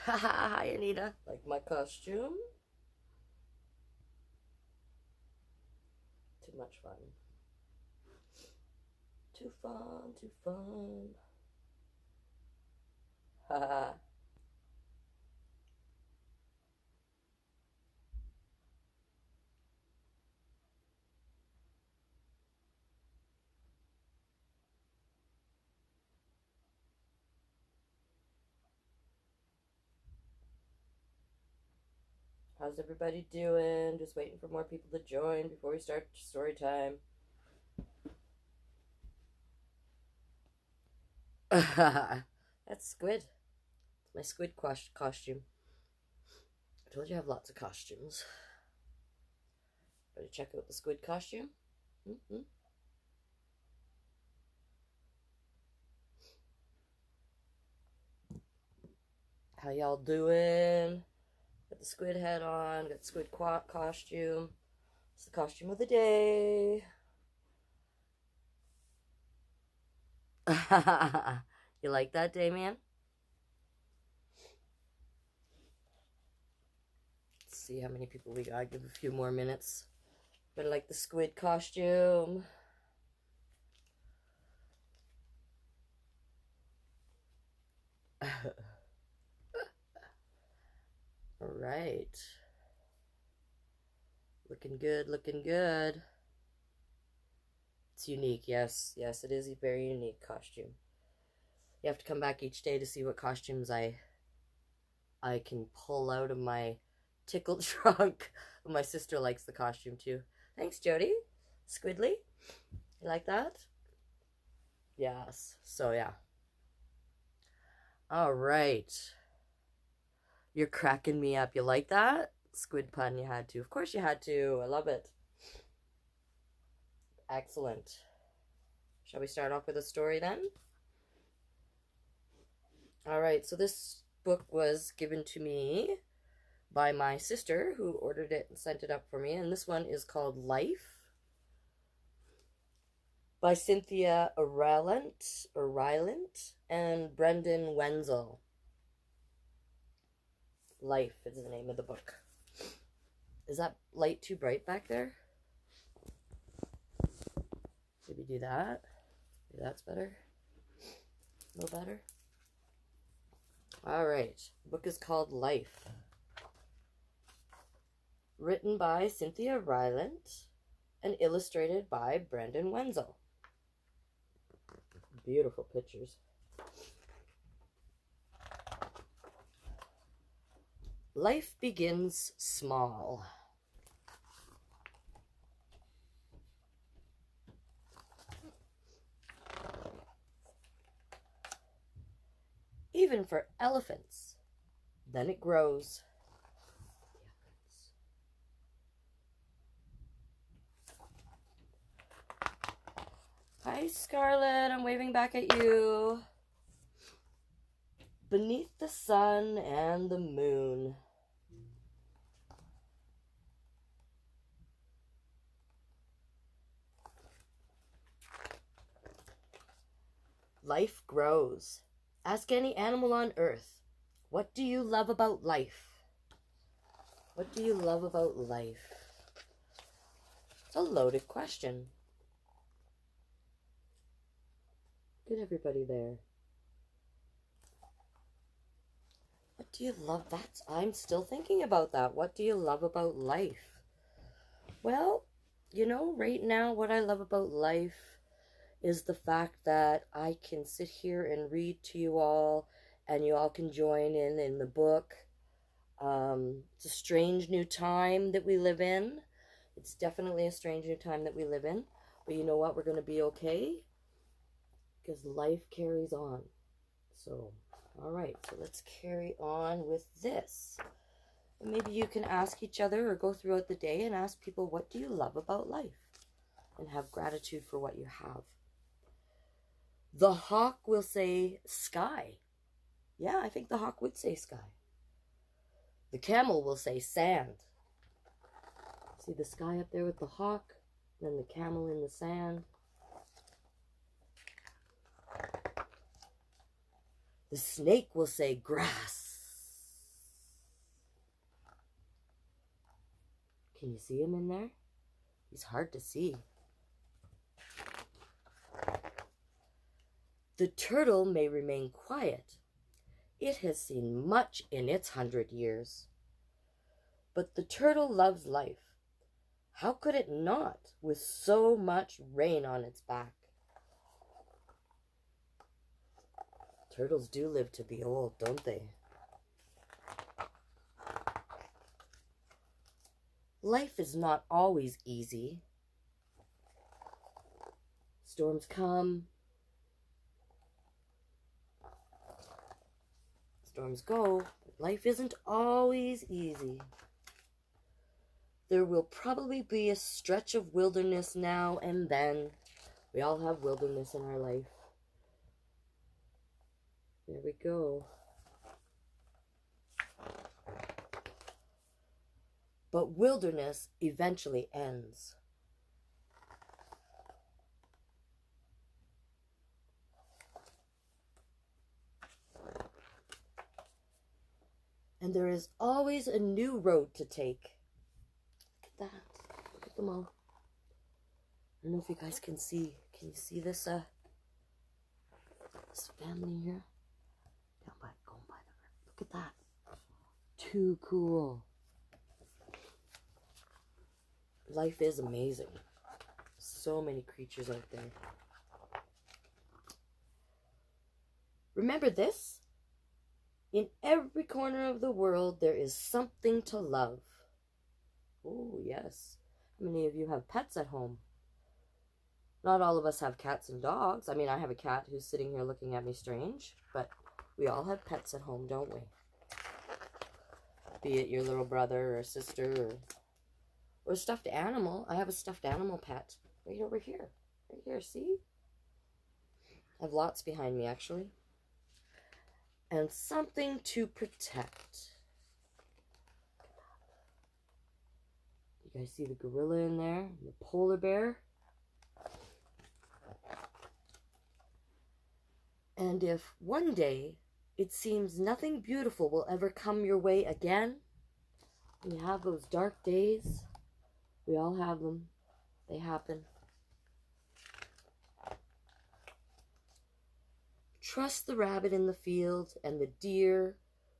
Hi, Anita. Like my costume? Too much fun. Too fun, too fun. Haha. How's everybody doing? Just waiting for more people to join before we start story time. That's squid. It's my squid costume. I told you I have lots of costumes. Better check out the squid costume. Mm-hmm. How y'all doing? Got the squid head on. Got the squid costume. It's the costume of the day. You like that, Damien? Let's see how many people we got. Give a few more minutes. But I like the squid costume. All right. Looking good, looking good. It's unique, yes. Yes, it is a very unique costume. You have to come back each day to see what costumes I can pull out of my tickle trunk. My sister likes the costume too. Thanks, Jody. Squidly. You like that? Yes. So, yeah. All right. You're cracking me up. You like that? Squid pun, you had to. Of course you had to. I love it. Excellent. Shall we start off with a story then? All right. So this book was given to me by my sister, who ordered it and sent it up for me. And this one is called Life by Cynthia Rylant and Brendan Wenzel. Life is the name of the book. Is that light too bright back there? Maybe do that. Maybe that's better. A little better. All right. The book is called Life. Written by Cynthia Rylant and illustrated by Brendan Wenzel. Beautiful pictures. Life begins small. Even for elephants. Then it grows. Hi, Scarlett. I'm waving back at you. Beneath the sun and the moon. Life grows. Ask any animal on earth, what do you love about life? What do you love about life? It's a loaded question. Good, everybody there. What do you love? I'm still thinking about that. What do you love about life? Well, you know, right now what I love about life is the fact that I can sit here and read to you all, and you all can join in the book. It's a strange new time that we live in. It's definitely a strange new time that we live in. But you know what? We're going to be okay. Because life carries on. So, all right. So let's carry on with this. And maybe you can ask each other or go throughout the day and ask people, what do you love about life? And have gratitude for what you have. The hawk will say sky. Yeah, I think the hawk would say sky. The camel will say sand. See the sky up there with the hawk, then the camel in the sand. The snake will say grass. Can you see him in there? He's hard to see. The turtle may remain quiet. It has seen much in its 100 years. But the turtle loves life. How could it not, with so much rain on its back? Turtles do live to be old, don't they? Life is not always easy. Storms come. Storms go. Life isn't always easy. There will probably be a stretch of wilderness now and then. We all have wilderness in our life. There we go. But wilderness eventually ends. And there is always a new road to take. Look at that. Look at them all. I don't know if you guys can see. Can you see this this family here? Down by, going by the river. Look at that. Too cool. Life is amazing. So many creatures out there. Remember this? In every corner of the world, there is something to love. Oh, yes. How many of you have pets at home? Not all of us have cats and dogs. I mean, I have a cat who's sitting here looking at me strange, but we all have pets at home, don't we? Be it your little brother or sister or a stuffed animal. I have a stuffed animal pet right over here. Right here, see? I have lots behind me, actually. And something to protect. You guys see the gorilla in there? The polar bear? And if one day it seems nothing beautiful will ever come your way again, when you have those dark days, we all have them. They happen. Trust the rabbit in the field and the deer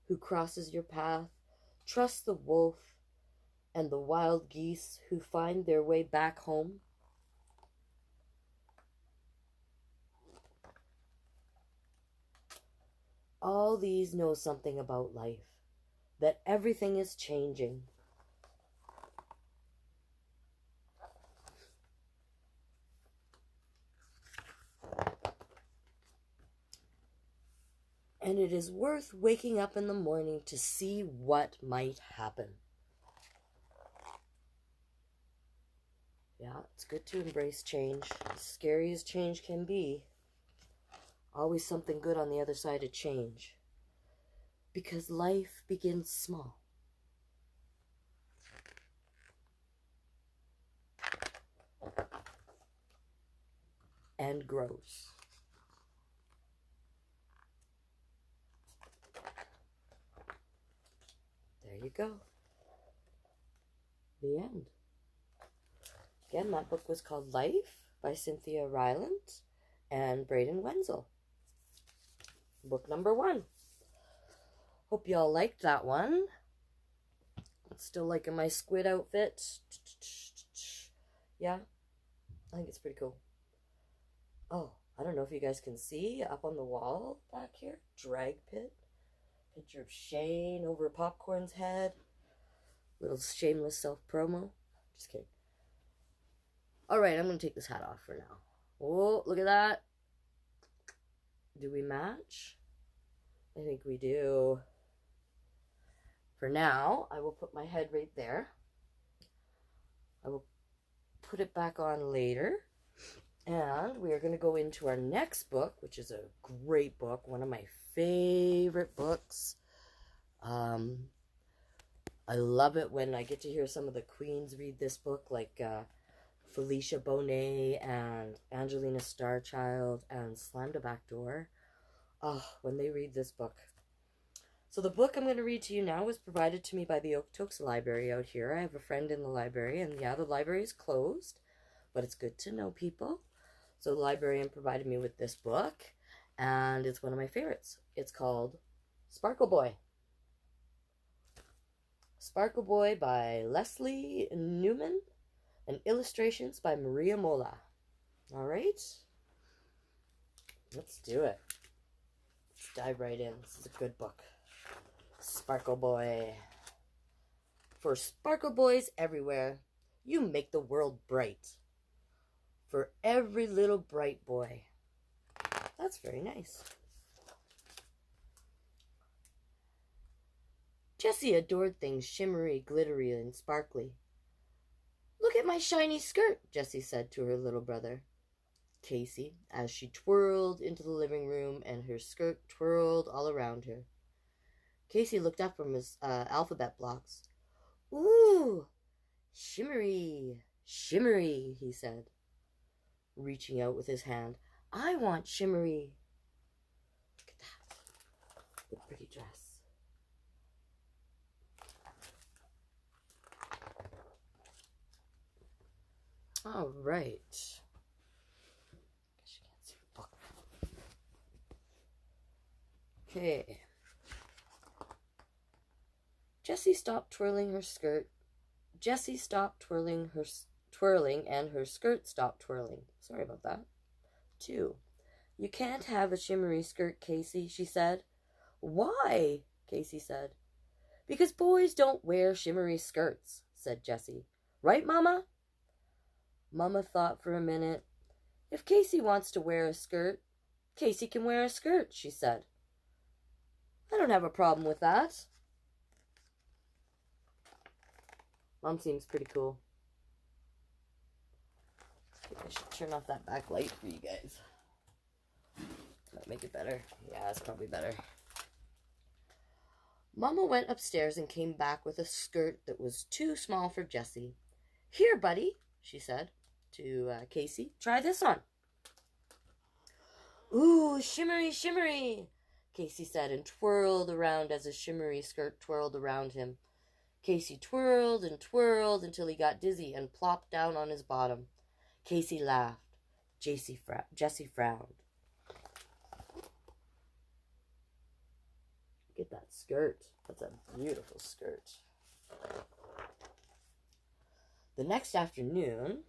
who crosses your path. Trust the wolf and the wild geese who find their way back home. All these know something about life, that everything is changing. And it is worth waking up in the morning to see what might happen. Yeah, it's good to embrace change. As scary as change can be, always something good on the other side of change. Because life begins small. And grows. There you go. The end. Again, that book was called Life by Cynthia Rylant and Wenzel. Book number 1. Hope you all liked that one. Still liking my squid outfit. Yeah, I think it's pretty cool. Oh, I don't know if you guys can see up on the wall back here. Drag pit. Picture of Shane over Popcorn's head. Little shameless self-promo. Just kidding. Alright, I'm going to take this hat off for now. Oh, look at that. Do we match? I think we do. For now, I will put my head right there. I will put it back on later. And we are going to go into our next book, which is a great book. One of my favorite books. I love it when I get to hear some of the queens read this book, like Felicia Bonet and Angelina Starchild and Slam the Back Door. Oh, when they read this book. So the book I'm going to read to you now was provided to me by the Okotoks Library out here. I have a friend in the library, and yeah, the library is closed, but it's good to know people. So the librarian provided me with this book, and it's one of my favorites. It's called Sparkle Boy. Sparkle Boy by Leslie Newman, and illustrations by Maria Mola. All right, let's do it. Let's dive right in. This is a good book. Sparkle Boy. For sparkle boys everywhere, you make the world bright. For every little bright boy. That's very nice. Jessie adored things shimmery, glittery, and sparkly. Look at my shiny skirt, Jessie said to her little brother, Casey, as she twirled into the living room and her skirt twirled all around her. Casey looked up from his alphabet blocks. Ooh, shimmery, shimmery, he said, reaching out with his hand. I want shimmery. Look at that. The pretty dress. All right. Guess you can't see the book. Okay. Jessie stopped twirling her skirt. Jessie stopped twirling and her skirt stopped twirling. Sorry about that. 2. You can't have a shimmery skirt, Casey, she said. Why? Casey said. Because boys don't wear shimmery skirts, said Jessie. Right, Mama? Mama thought for a minute. If Casey wants to wear a skirt, Casey can wear a skirt, she said. I don't have a problem with that. Mom seems pretty cool. I think I should turn off that back light for you guys. Might make it better. Yeah, it's probably better. Mama went upstairs and came back with a skirt that was too small for Jessie. Here, buddy, she said to Casey. Try this on. Ooh, shimmery, shimmery, Casey said and twirled around as a shimmery skirt twirled around him. Casey twirled and twirled until he got dizzy and plopped down on his bottom. Casey laughed. Jessie frowned. Look at that skirt. That's a beautiful skirt. The next afternoon,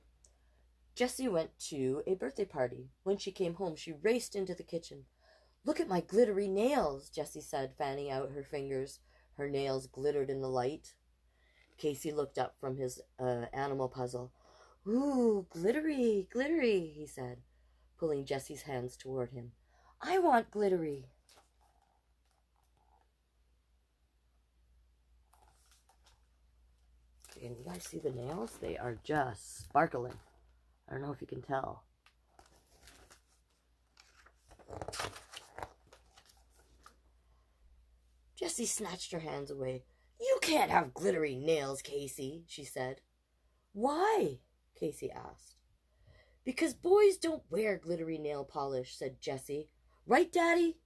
Jessie went to a birthday party. When she came home, she raced into the kitchen. Look at my glittery nails, Jessie said, fanning out her fingers. Her nails glittered in the light. Casey looked up from his animal puzzle. Ooh, glittery, glittery, he said, pulling Jessie's hands toward him. I want glittery. And you guys see the nails? They are just sparkling. I don't know if you can tell. Jessie snatched her hands away. You can't have glittery nails, Casey, she said. Why? Casey asked. Because boys don't wear glittery nail polish, said Jessie. Right, Daddy?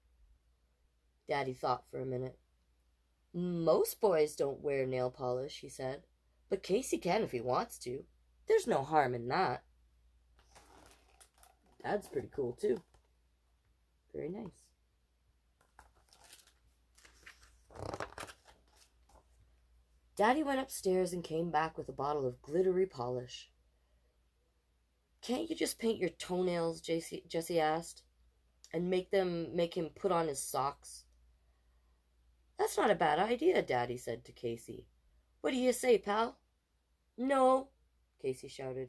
Daddy thought for a minute. Most boys don't wear nail polish, he said. But Casey can if he wants to. There's no harm in that. Dad's pretty cool, too. Very nice. Daddy went upstairs and came back with a bottle of glittery polish. Can't you just paint your toenails, Jessie asked, and make him put on his socks? That's not a bad idea, Daddy said to Casey. What do you say, pal? No, Casey shouted.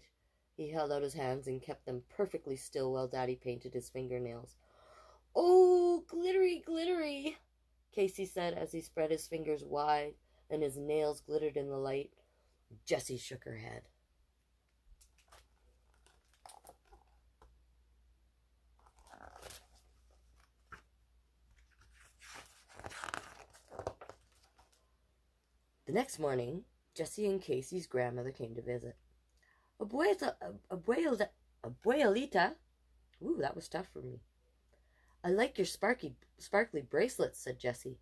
He held out his hands and kept them perfectly still while Daddy painted his fingernails. Oh, glittery, glittery, Casey said as he spread his fingers wide and his nails glittered in the light. Jessie shook her head. The next morning, Jessie and Casey's grandmother came to visit. Abuelita. Ooh, that was tough for me. I like your sparkly bracelets, said Jessie.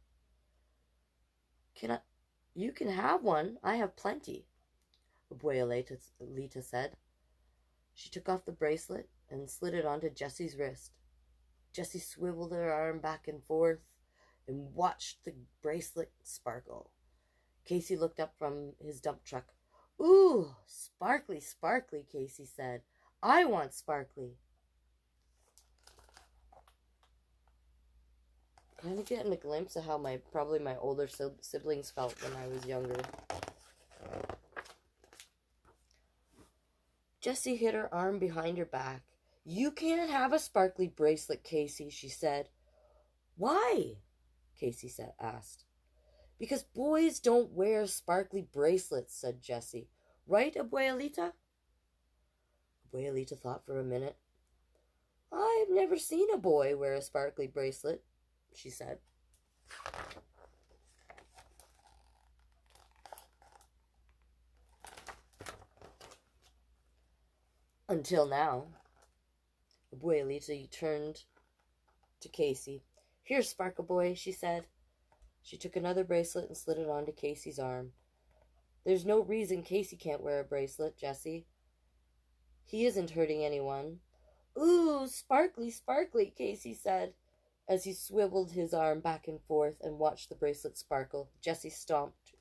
You can have one. I have plenty, Abuelita said. She took off the bracelet and slid it onto Jessie's wrist. Jessie swiveled her arm back and forth and watched the bracelet sparkle. Casey looked up from his dump truck. Ooh, sparkly, sparkly, Casey said. I want sparkly. Kind of getting a glimpse of how probably my older siblings felt when I was younger. Jessie hid her arm behind her back. You can't have a sparkly bracelet, Casey, she said. Why? Casey asked. Because boys don't wear sparkly bracelets, said Jessie. Right, Abuelita? Abuelita thought for a minute. I've never seen a boy wear a sparkly bracelet, she said. Until now. Abuelita turned to Casey. Here, Sparkle Boy, she said. She took another bracelet and slid it onto Casey's arm. There's no reason Casey can't wear a bracelet, Jessie. He isn't hurting anyone. Ooh, sparkly, sparkly, Casey said, as he swiveled his arm back and forth and watched the bracelet sparkle. Jessie stomped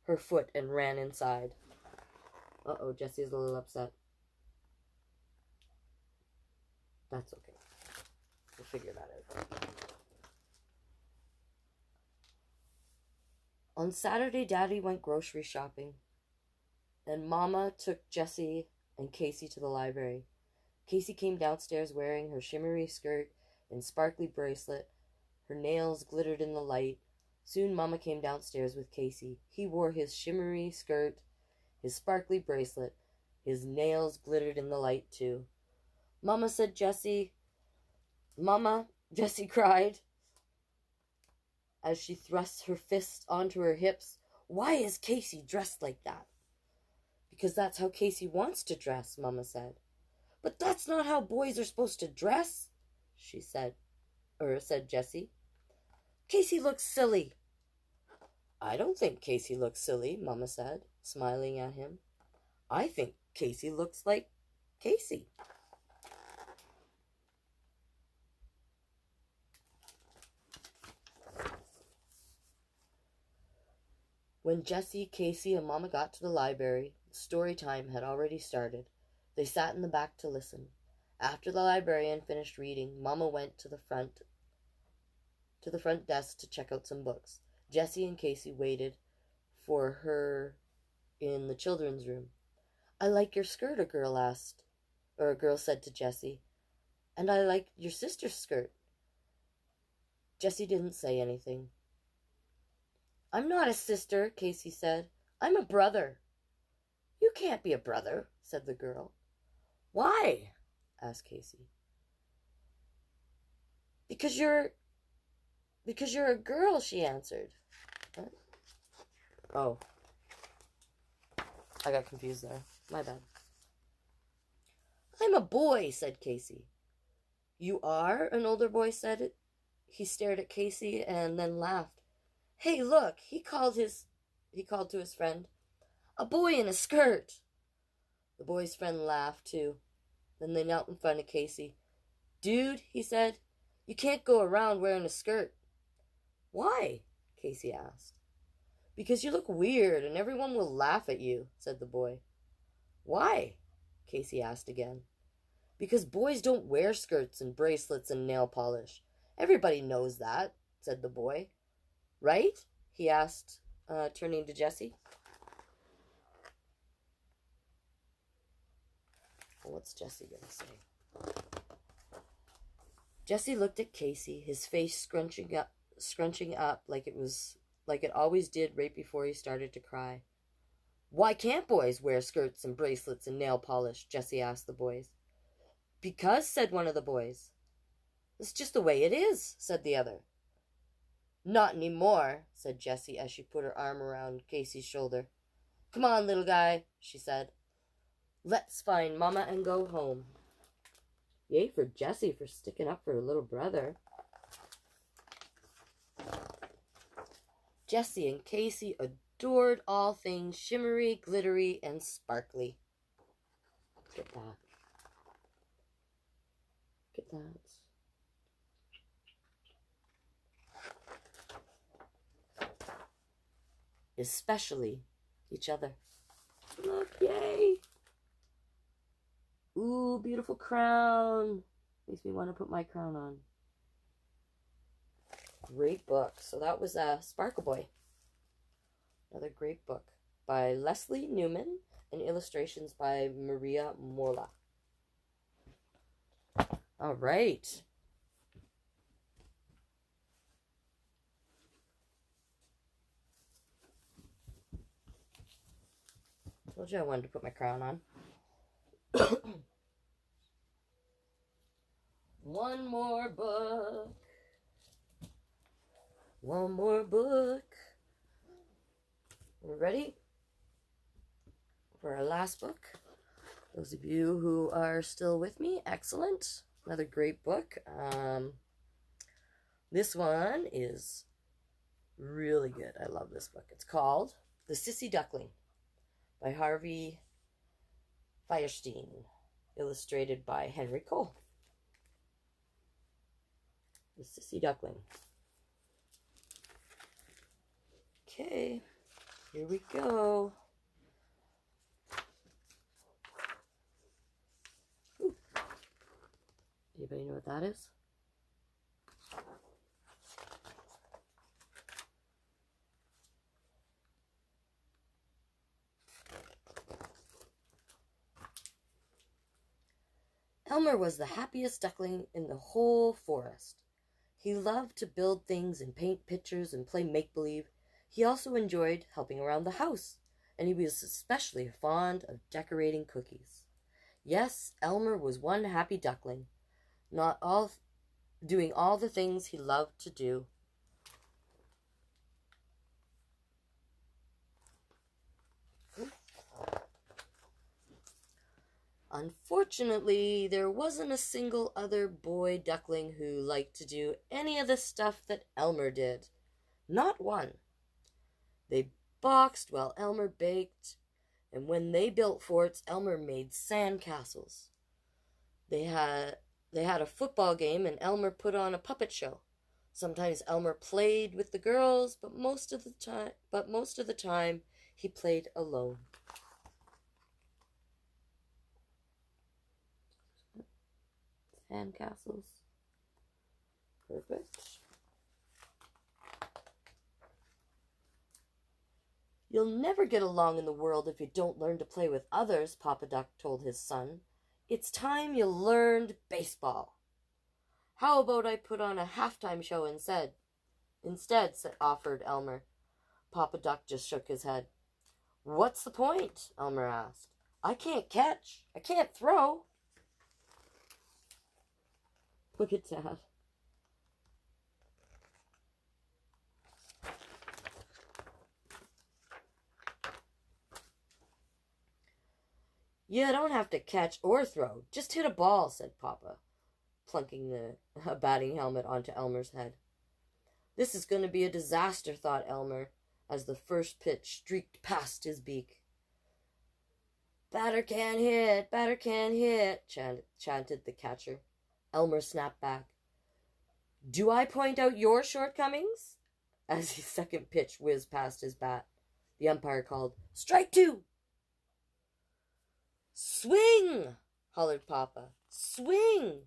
her foot and ran inside. Uh-oh, Jessie's a little upset. That's okay. We'll figure that out. On Saturday, Daddy went grocery shopping, and Mama took Jessie and Casey to the library. Casey came downstairs wearing her shimmery skirt and sparkly bracelet. Her nails glittered in the light. Soon Mama came downstairs with Casey. He wore his shimmery skirt, his sparkly bracelet. His nails glittered in the light, too. Mama said, Jessie. Mama, Jessie cried, as she thrust her fists onto her hips. Why is Casey dressed like that? Because that's how Casey wants to dress, Mama said. But that's not how boys are supposed to dress, said Jessie. Casey looks silly. I don't think Casey looks silly, Mama said, smiling at him. I think Casey looks like Casey. When Jessie, Casey, and Mama got to the library, story time had already started. They sat in the back to listen. After the librarian finished reading, Mama went to the front desk to check out some books. Jessie and Casey waited for her in the children's room. I like your skirt, a girl said to Jessie. And I like your sister's skirt. Jessie didn't say anything. I'm not a sister, Casey said. I'm a brother. You can't be a brother, said the girl. Why? Asked Casey. Because you're a girl, she answered. What? Oh. I got confused there. My bad. I'm a boy, said Casey. You are? An older boy said it. He stared at Casey and then laughed. Hey, look, he called to his friend. A boy in a skirt. The boy's friend laughed, too. Then they knelt in front of Casey. Dude, he said, you can't go around wearing a skirt. Why? Casey asked. Because you look weird and everyone will laugh at you, said the boy. Why? Casey asked again. Because boys don't wear skirts and bracelets and nail polish. Everybody knows that, said the boy. Right? He asked, turning to Jessie. Well, what's Jessie gonna say? Jessie looked at Casey, his face scrunching up like it always did right before he started to cry. Why can't boys wear skirts and bracelets and nail polish? Jessie asked the boys. Because, said one of the boys. It's just the way it is, said the other. Not anymore, said Jessie as she put her arm around Casey's shoulder. Come on, little guy, she said. Let's find Mama and go home. Yay for Jessie for sticking up for her little brother. Jessie and Casey adored all things shimmery, glittery, and sparkly. Look at that. Look at that. Especially each other. Look, yay! Ooh, beautiful crown. Makes me want to put my crown on. Great book. So that was Sparkle Boy. Another great book by Leslie Newman and illustrations by Maria Mola. All right. Told you I wanted to put my crown on. One more book. One more book. We're ready for our last book. Those of you who are still with me, excellent. Another great book. This one is really good. I love this book. It's called The Sissy Duckling by Harvey Fierstein, illustrated by Henry Cole. The Sissy Duckling. Okay, here we go. Ooh. Anybody know what that is? Elmer was the happiest duckling in the whole forest. He loved to build things and paint pictures and play make-believe. He also enjoyed helping around the house, and he was especially fond of decorating cookies. Yes, Elmer was one happy duckling, doing all the things he loved to do. Unfortunately, there wasn't a single other boy duckling who liked to do any of the stuff that Elmer did. Not one. They boxed while Elmer baked, and when they built forts, Elmer made sand castles. They had a football game, and Elmer put on a puppet show. Sometimes Elmer played with the girls, but most of the time he played alone. Sandcastles. Perfect. You'll never get along in the world if you don't learn to play with others, Papa Duck told his son. It's time you learned baseball. How about I put on a halftime show instead? Offered Elmer. Papa Duck just shook his head. What's the point? Elmer asked. I can't catch. I can't throw. Look at Dad. You don't have to catch or throw. Just hit a ball, said Papa, plunking a batting helmet onto Elmer's head. This is going to be a disaster, thought Elmer, as the first pitch streaked past his beak. Batter can't hit, chanted the catcher. Elmer snapped back. Do I point out your shortcomings? As his second pitch whizzed past his bat, the umpire called, Strike two! Swing! Hollered Papa. Swing!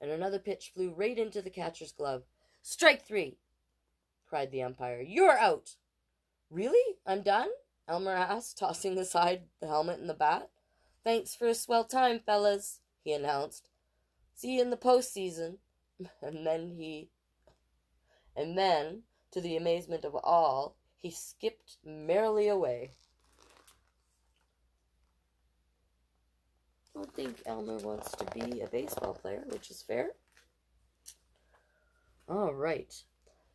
And another pitch flew right into the catcher's glove. Strike three! Cried the umpire. You're out! Really? I'm done? Elmer asked, tossing aside the helmet and the bat. Thanks for a swell time, fellas, he announced. See you in the postseason. And then, to the amazement of all, he skipped merrily away. I don't think Elmer wants to be a baseball player, which is fair. All right.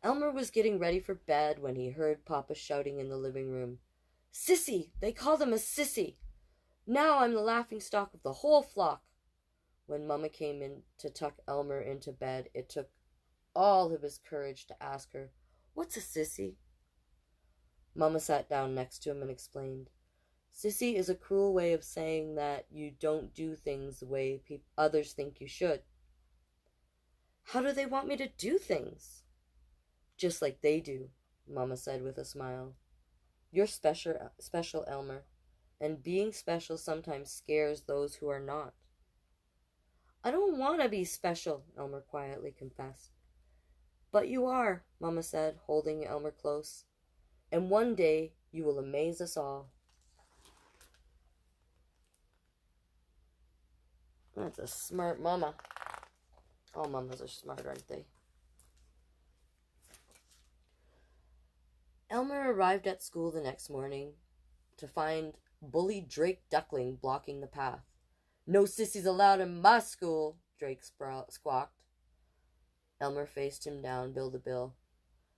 Elmer was getting ready for bed when he heard Papa shouting in the living room. Sissy! They call them a sissy! Now I'm the laughingstock of the whole flock. When Mama came in to tuck Elmer into bed, it took all of his courage to ask her, What's a sissy? Mama sat down next to him and explained. Sissy is a cruel way of saying that you don't do things the way others think you should. How do they want me to do things? Just like they do, Mama said with a smile. You're special, Elmer, and being special sometimes scares those who are not. I don't want to be special, Elmer quietly confessed. But you are, Mama said, holding Elmer close. And one day you will amaze us all. That's a smart mama. All mamas are smart, aren't they? Elmer arrived at school the next morning to find bully Drake Duckling blocking the path. No sissies allowed in my school, Drake squawked. Elmer faced him down, bill to bill.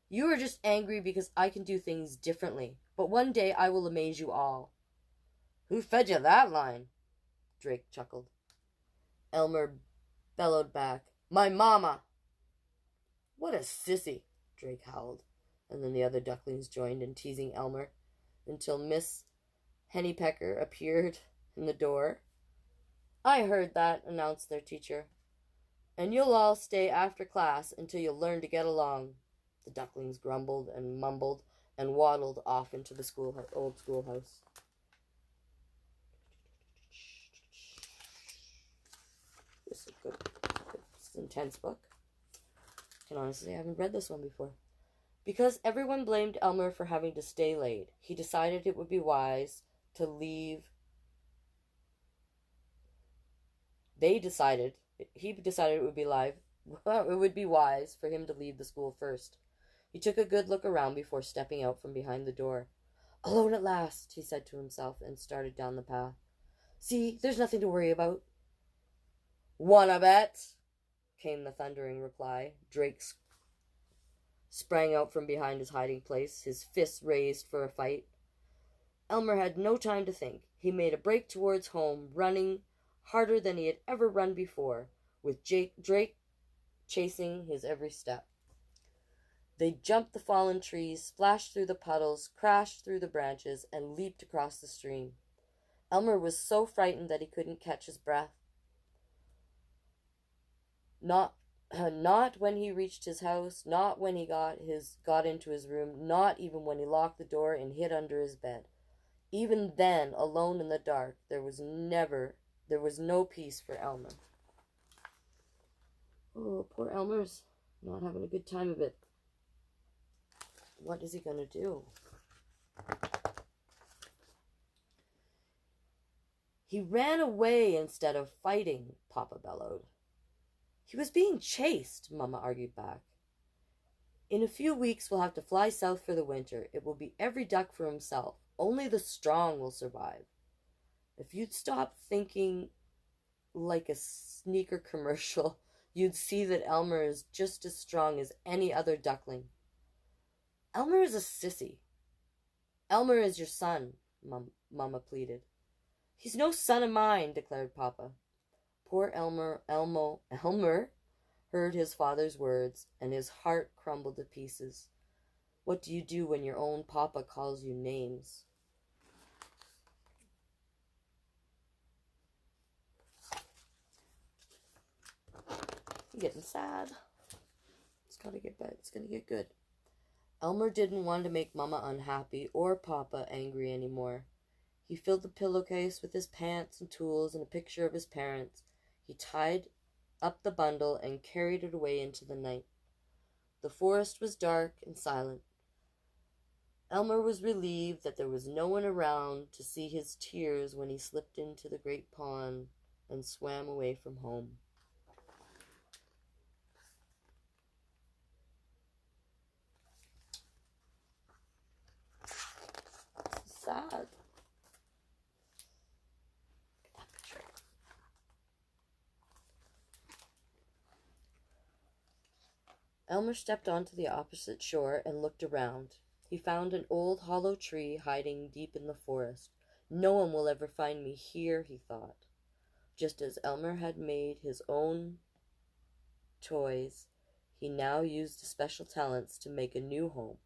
You are just angry because I can do things differently, but one day I will amaze you all. Who fed you that line? Drake chuckled. Elmer bellowed back. My mama! What a sissy, Drake howled, and then the other ducklings joined in teasing Elmer until Miss Hennypecker appeared in the door. I heard that, announced their teacher. And you'll all stay after class until you learn to get along. The ducklings grumbled and mumbled and waddled off into the old schoolhouse. This is good. It's an intense book. I can honestly say I haven't read this one before. Because everyone blamed Elmer for having to stay late, he decided it would be wise to leave. He decided it would be wise for him to leave the school first. He took a good look around before stepping out from behind the door. Alone at last, he said to himself, and started down the path. See, there's nothing to worry about. Wanna bet? Came the thundering reply. Drake sprang out from behind his hiding place, his fists raised for a fight. Elmer had no time to think. He made a break towards home, running harder than he had ever run before, with Drake chasing his every step. They jumped the fallen trees, splashed through the puddles, crashed through the branches, and leaped across the stream. Elmer was so frightened that he couldn't catch his breath. Not when he reached his house, not when he got into his room, not even when he locked the door and hid under his bed. Even then, alone in the dark, there was no peace for Elmer. Oh, poor Elmer's not having a good time of it. What is he going to do? He ran away instead of fighting, Papa bellowed. He was being chased, Mama argued back. In a few weeks, we'll have to fly south for the winter. It will be every duck for himself. Only the strong will survive. If you'd stop thinking like a sneaker commercial, you'd see that Elmer is just as strong as any other duckling. Elmer is a sissy. Elmer is your son, Mama pleaded. He's no son of mine, declared Papa. Poor Elmer heard his father's words, and his heart crumbled to pieces. What do you do when your own Papa calls you names? I'm getting sad. It's gonna get bad. It's gonna get good. Elmer didn't want to make Mama unhappy or Papa angry anymore. He filled the pillowcase with his pants and tools and a picture of his parents. He tied up the bundle and carried it away into the night. The forest was dark and silent. Elmer was relieved that there was no one around to see his tears when he slipped into the great pond and swam away from home. Sad. Elmer stepped onto the opposite shore and looked around. He found an old hollow tree hiding deep in the forest. No one will ever find me here, he thought. Just as Elmer had made his own toys, he now used his special talents to make a new home.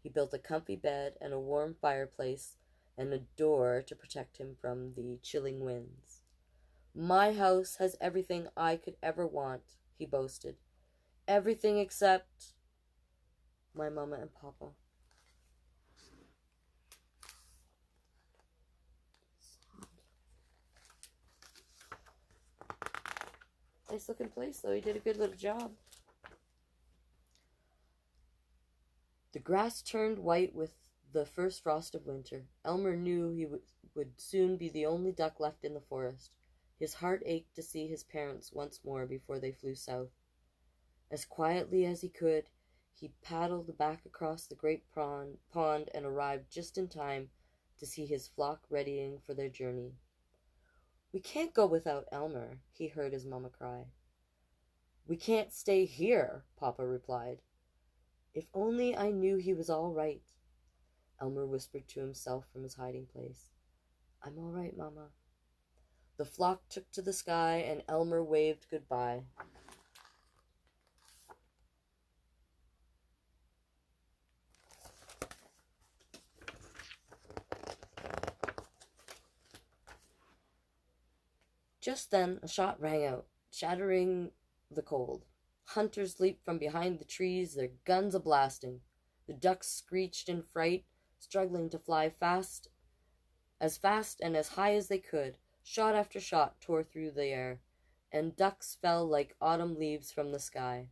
He built a comfy bed and a warm fireplace and a door to protect him from the chilling winds. "My house has everything I could ever want," he boasted. "Everything except my mama and papa." Nice looking place, though. He did a good little job. The grass turned white with the first frost of winter. Elmer knew he would soon be the only duck left in the forest. His heart ached to see his parents once more before they flew south. As quietly as he could, he paddled back across the great pond and arrived just in time to see his flock readying for their journey. "We can't go without Elmer," he heard his mama cry. "We can't stay here," Papa replied. "If only I knew he was all right," Elmer whispered to himself from his hiding place. "I'm all right, Mama." The flock took to the sky, and Elmer waved goodbye. Just then a shot rang out, shattering the cold. Hunters leaped from behind the trees, their guns a-blasting. The ducks screeched in fright, struggling to fly fast and as high as they could. Shot after shot tore through the air, and ducks fell like autumn leaves from the sky.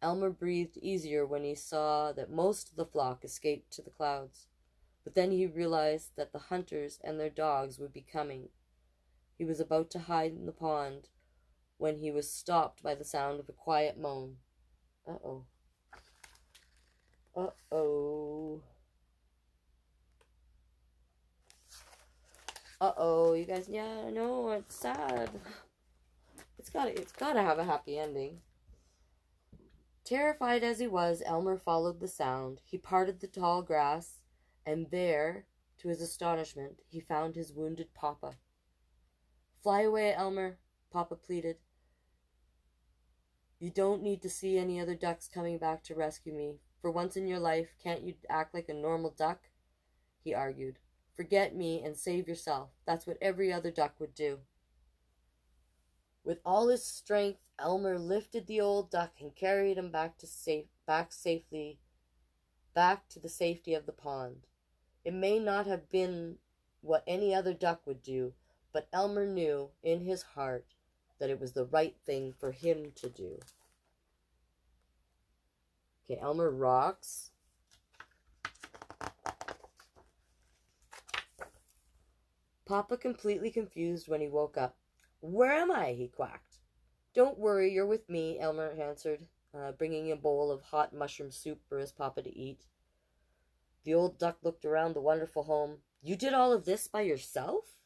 Elmer breathed easier when he saw that most of the flock escaped to the clouds. But then he realized that the hunters and their dogs would be coming. He was about to hide in the pond when he was stopped by the sound of a quiet moan. Uh-oh. Uh-oh. Uh-oh, you guys, yeah, I know, it's sad. It's gotta have a happy ending. Terrified as he was, Elmer followed the sound. He parted the tall grass, and there, to his astonishment, he found his wounded papa. "Fly away, Elmer," Papa pleaded. "You don't need to see any other ducks coming back to rescue me. For once in your life, can't you act like a normal duck?" he argued. "Forget me and save yourself. That's what every other duck would do." With all his strength, Elmer lifted the old duck and carried him back safely to the safety of the pond. It may not have been what any other duck would do, but Elmer knew in his heart that it was the right thing for him to do. Okay, Elmer rocks. Papa completely confused when he woke up. "Where am I?" he quacked. "Don't worry, you're with me," Elmer answered, bringing a bowl of hot mushroom soup for his papa to eat. The old duck looked around the wonderful home. "You did all of this by yourself?"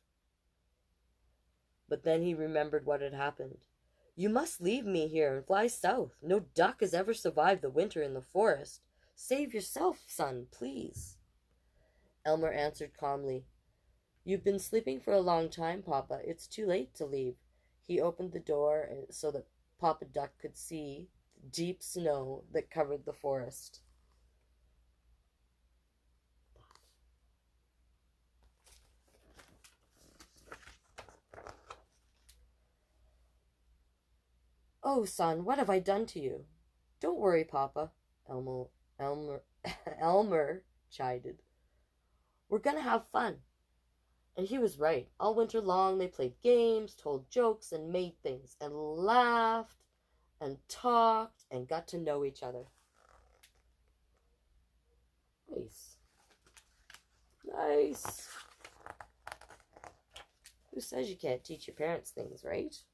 But then he remembered what had happened. "You must leave me here and fly south. No duck has ever survived the winter in the forest. Save yourself, son, please." Elmer answered calmly, "You've been sleeping for a long time, Papa. It's too late to leave." He opened the door so that Papa Duck could see the deep snow that covered the forest. "Oh, son, what have I done to you?" "Don't worry, Papa," Elmer chided. "We're gonna have fun." And he was right. All winter long they played games, told jokes, and made things, and laughed, and talked, and got to know each other. Nice. Nice. Who says you can't teach your parents things, right?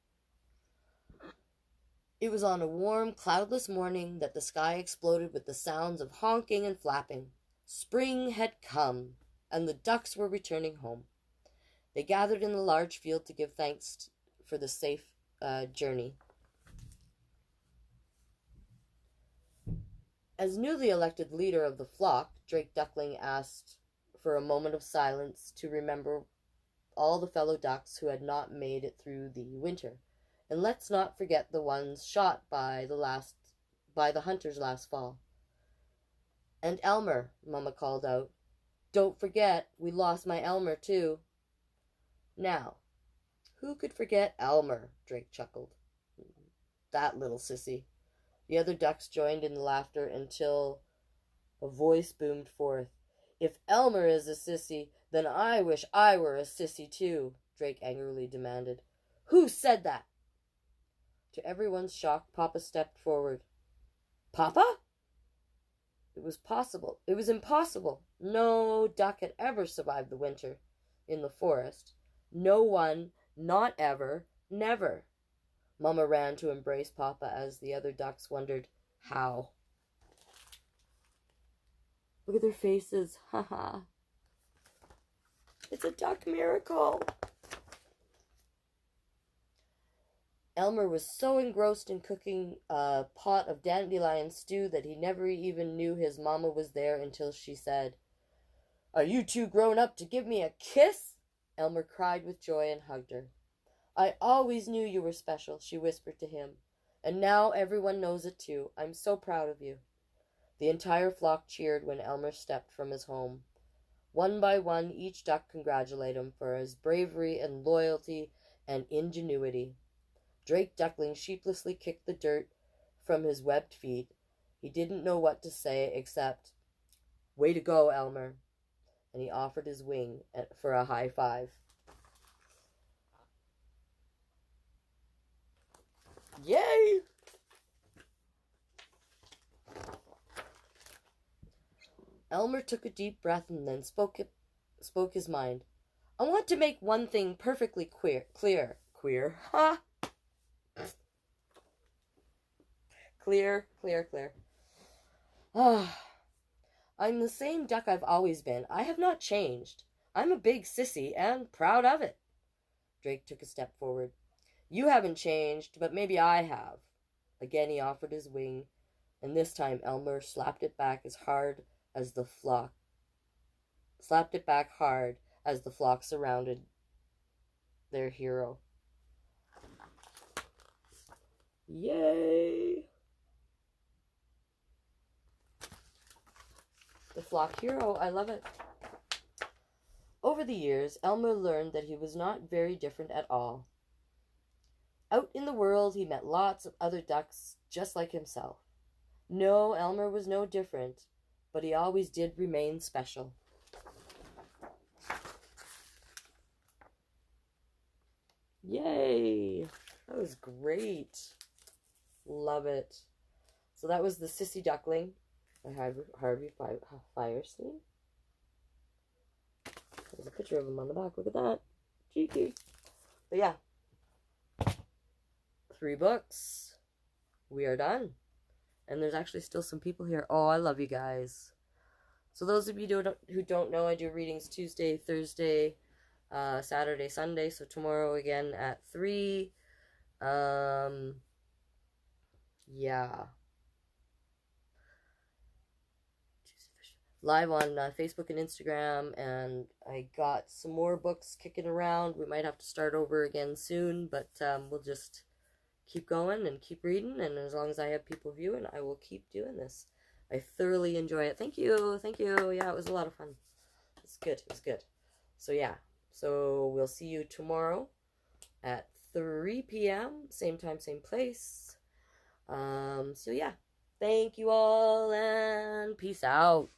It was on a warm, cloudless morning that the sky exploded with the sounds of honking and flapping. Spring had come, and the ducks were returning home. They gathered in the large field to give thanks for the safe journey. As newly elected leader of the flock, Drake Duckling asked for a moment of silence to remember all the fellow ducks who had not made it through the winter. And let's not forget the ones shot by the hunters last fall. And Elmer, Mama called out. Don't forget, we lost my Elmer, too. Now, who could forget Elmer? Drake chuckled. That little sissy. The other ducks joined in the laughter until a voice boomed forth. If Elmer is a sissy, then I wish I were a sissy, too, Drake angrily demanded. Who said that? To everyone's shock, Papa stepped forward. Papa? It was possible. It was impossible. No duck had ever survived the winter in the forest. No one, not ever, never. Mama ran to embrace Papa as the other ducks wondered how. Look at their faces. Haha. It's a duck miracle. Elmer was so engrossed in cooking a pot of dandelion stew that he never even knew his mama was there until she said, Are you two grown up to give me a kiss? Elmer cried with joy and hugged her. I always knew you were special, she whispered to him. And now everyone knows it too. I'm so proud of you. The entire flock cheered when Elmer stepped from his home. One by one, each duck congratulated him for his bravery and loyalty and ingenuity. Drake Duckling sheepishly kicked the dirt from his webbed feet. He didn't know what to say except, Way to go, Elmer. And he offered his wing for a high five. Yay! Elmer took a deep breath and then spoke his mind. I want to make one thing perfectly clear. Queer? Ha! Clear. Ah, I'm the same duck I've always been. I have not changed. I'm a big sissy and proud of it. Drake took a step forward. You haven't changed, but maybe I have. Again he offered his wing, and this time Elmer slapped it back hard as the flock surrounded their hero. Yay! The flock hero, I love it. Over the years, Elmer learned that he was not very different at all. Out in the world, he met lots of other ducks just like himself. No, Elmer was no different, but he always did remain special. Yay! That was great. Love it. So that was the Sissy Duckling by Harvey Fierstein. There's a picture of him on the back. Look at that. Cheeky. But yeah. 3 books. We are done. And there's actually still some people here. Oh, I love you guys. So those of you who don't know, I do readings Tuesday, Thursday, Saturday, Sunday. So tomorrow again at 3. Yeah. Live on Facebook and Instagram, and I got some more books kicking around. We might have to start over again soon, but we'll just keep going and keep reading, and as long as I have people viewing, I will keep doing this. I thoroughly enjoy it. Thank you. Yeah, it was a lot of fun. It's good. So yeah, so we'll see you tomorrow at 3 p.m. Same time, same place. So yeah, thank you all, and peace out.